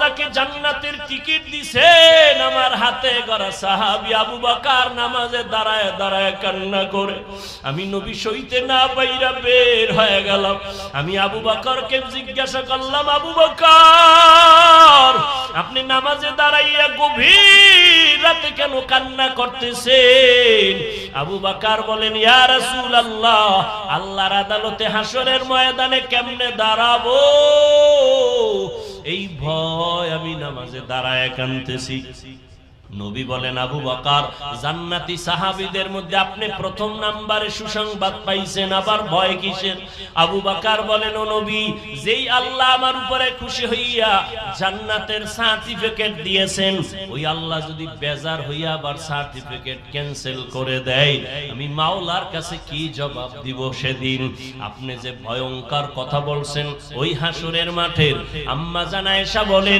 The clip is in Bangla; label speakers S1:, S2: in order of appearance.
S1: তাকে জান্নাতের টিকিট দিছেন আমার হাতে গড়া সাহাবী আবু বকর নামাজে দাঁড়ায় দাঁড়ায় কান্না করে। আমি নবী সইতে না পাইরা বের হয়ে গেলাম। আমি আবু বকরকে জিজ্ঞাসা করলাম, আবু বকর আপনি নামাজে দাঁড়াইয়া গভীর রাতে কেন কান্না করতেছেন? আবু বকর বলেন, ইয়া রাসূলুল্লাহ, আল্লাহর আদালতে হাসরের ময়দানে কেমনে দাঁড়াবো এই ভয় আমি নামাজে দাঁড়ায় কাঁদতেছি। নবী বলেন, আবু বকর জান্নাতি সাহাবীদের মধ্যে আপনি প্রথম নম্বরে সুসংবাদ পাইছেন, আবার ভয় কিসের? আবু বকর বলেন, ও নবী, যেই আল্লাহ আমার উপরে খুশি হইয়া জান্নাতের সার্টিফিকেট দিয়েছেন, ওই আল্লাহ যদি বেজার হইয়া আবার সার্টিফিকেট ক্যান্সেল করে দেয়, আমি মাওলার কাছে কি জবাব দিব সেদিন? আপনি যে ভয়ঙ্কর কথা বলছেন ওই হাসরের মাঠের। আম্মা জান আয়েশা বলেন,